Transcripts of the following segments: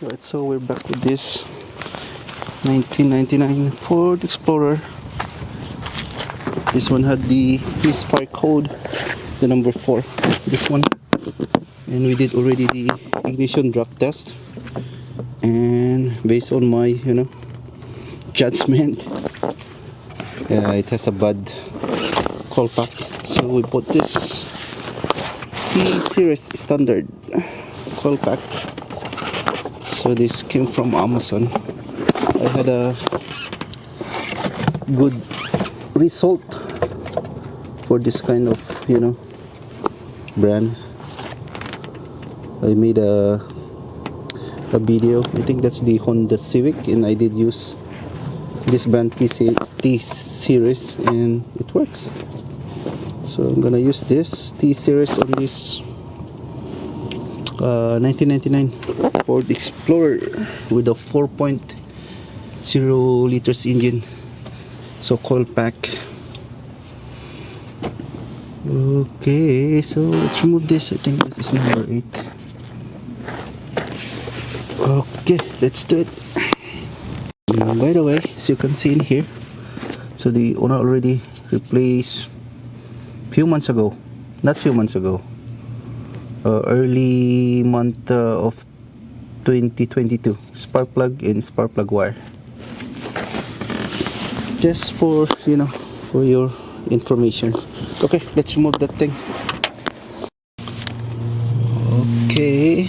Right, so we're back with this 1999 Ford Explorer. This one had the Misfire code, the number 4. This one, and we did already the ignition drop test. And based on my, judgment, it has a bad coil pack. So we bought this T-Series standard coil pack. So this came from Amazon. I had a good result for this kind of brand. I made a video. I think that's the Honda Civic, and I did use this brand T-Series, and it works. So I'm gonna use this T-Series on this 1999 Ford Explorer with a 4.0 liters engine. So coil pack. Okay, so let's remove this. I think this is number 8. Okay, let's do it. By the way, as you can see in here, so the owner already replaced early month of 2022 spark plug and spark plug wire. Just for for your information. Okay, let's remove that thing. Okay,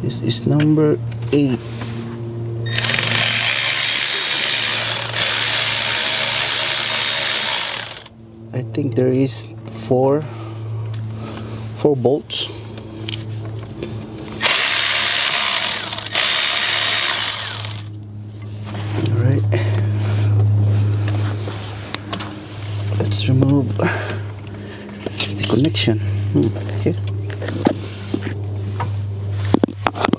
this is number 8. I think there is four bolts. All right, let's remove the connection. Okay.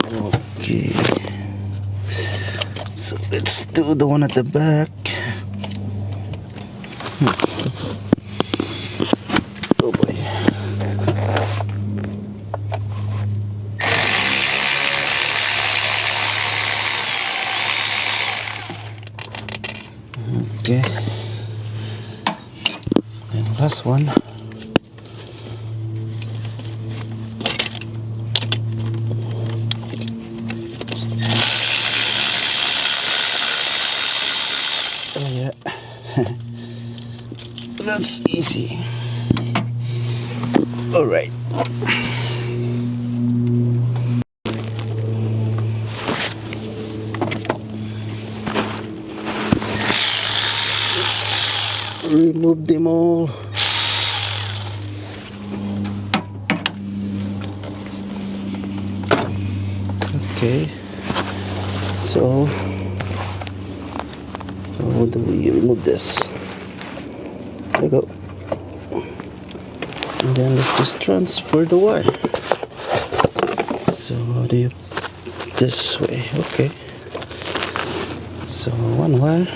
Okay, so let's do the one at the back. Oh boy. Okay, and last one. Oh yeah. That's easy. All right. Remove them all. Okay. So how do we remove this? There we go. And then let's just transfer the wire. So how do you this way? Okay. So one wire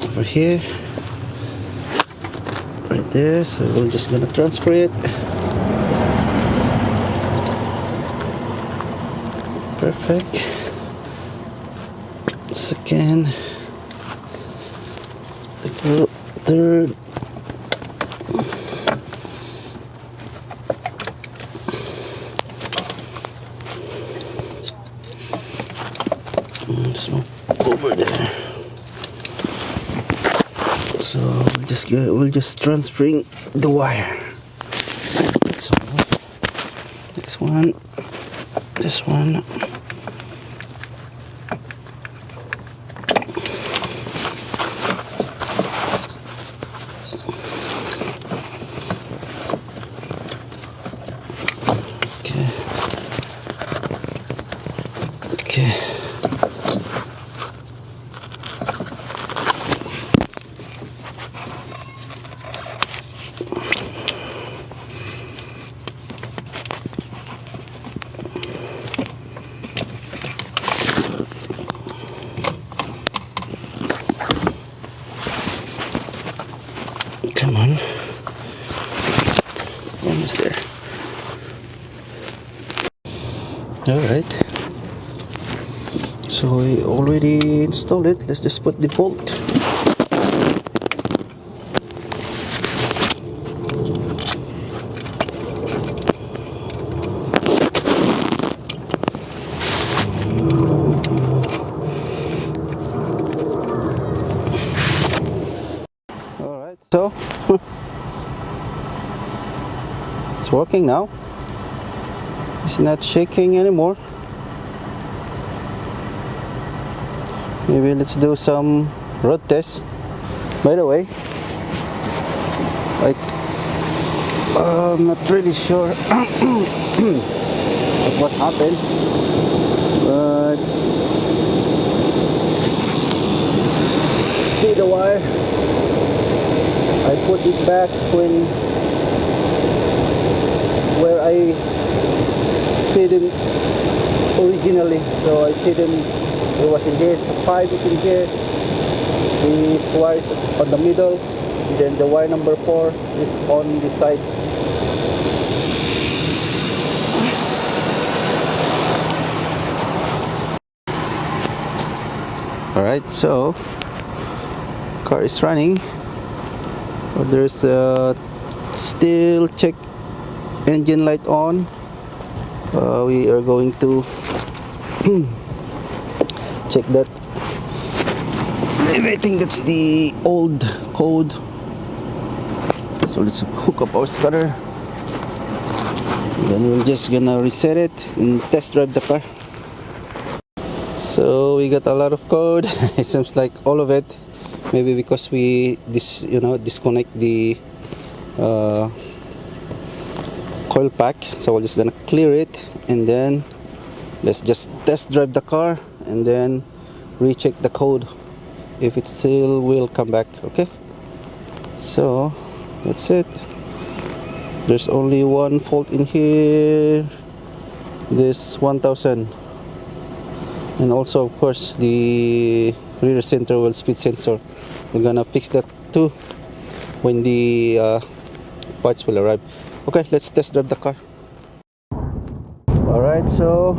over here, right there. So we're just gonna transfer it. Perfect. Second, third. So over there. So we'll just transferring the wire. So next one, this one. Okay. Come on. Almost there. Alright, so we already installed it. Let's just put the bolt. Alright, so it's working now. It's not shaking anymore. Maybe let's do some road tests. By the way, I'm not really sure what's happened, but see the wire. I put it back where I fit in originally. So I fit in, it was in here, the 5 is in here, this wire is on the middle, and then the wire number 4 is on the side. Alright, so car is running. There's still check engine light on. We are going to check that. I think that's the old code. So let's hook up our scanner. Then we're just gonna reset it and test drive the car. So we got a lot of code. It seems like all of it. Maybe because we disconnect the coil pack. So we're just gonna clear it and then let's just test drive the car and then recheck the code if it still will come back. Okay, so that's it. There's only one fault in here, this 1000, and also of course the rear center wheel speed sensor. We're gonna fix that too when the parts will arrive. Okay, let's test drive the car. Alright, so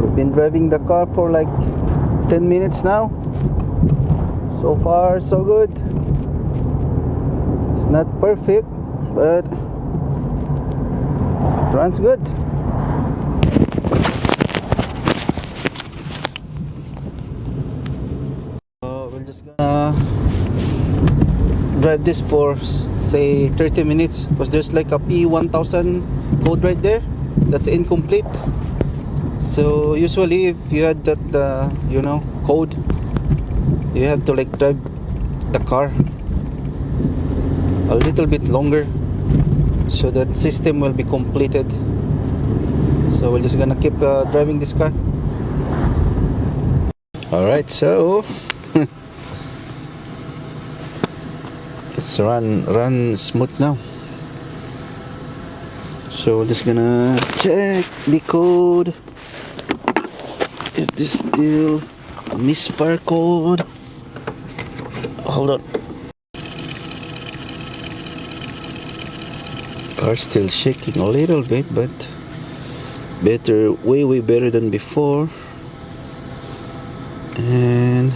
we've been driving the car for like 10 minutes now. So far so good. It's not perfect, but it runs good. We're just gonna drive this for say 30 minutes because there's like a P1000 code right there that's incomplete. So usually if you had that code, you have to like drive the car a little bit longer so that system will be completed. So we're just gonna keep driving this car. Alright, so it's run smooth now. So we're just gonna check the code if there's still a misfire code. Hold on. Car's still shaking a little bit, but better, way better than before. And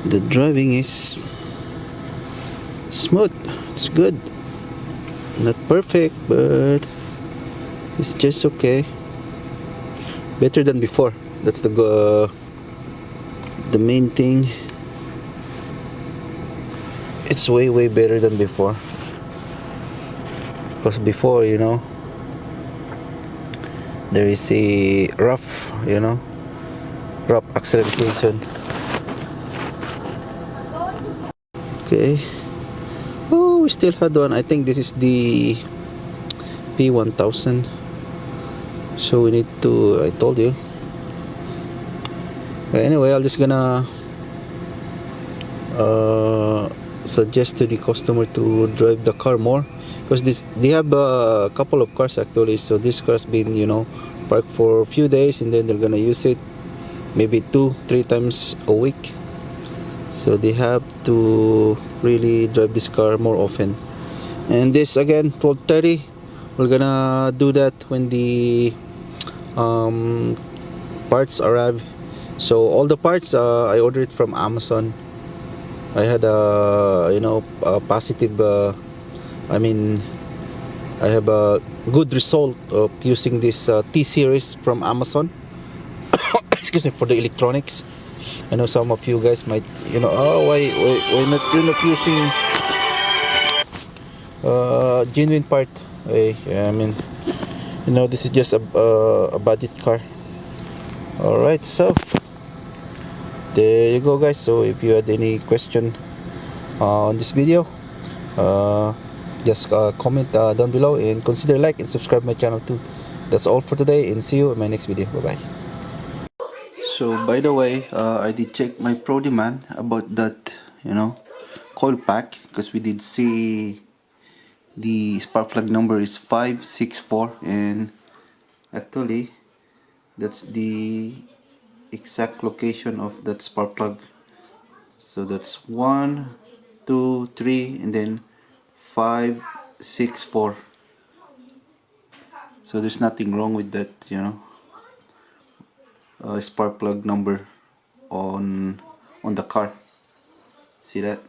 the driving is smooth. It's good. Not perfect, but it's just okay. Better than before. That's the main thing. It's way better than before. Because before, there is a rough acceleration. Okay. Oh, we still had one. I think this is the P1000. So we need to, I told you. But anyway, I'm just gonna suggest to the customer to drive the car more, because they have a couple of cars actually. So this car's been parked for a few days, and then they're gonna use it maybe 2-3 times a week. So they have to really drive this car more often. And this again, 1230, We're gonna do that when the parts arrive. So all the parts I ordered from Amazon. I had a a positive. I mean, I have a good result of using this T series from Amazon. Excuse me, for the electronics. I know some of you guys might, oh, why not you're not using genuine part? I mean, this is just a budget car. All right, so there you go, guys. So if you had any question on this video, uh, just comment down below and consider like and subscribe my channel too. That's all for today, and see you in my next video. Bye bye. So by the way, I did check my pro demand about that, coil pack, because we did see the spark plug number is 564, and actually that's the exact location of that spark plug. So that's 1 2 3 and then 564. So there's nothing wrong with that, spark plug number on the car. See that?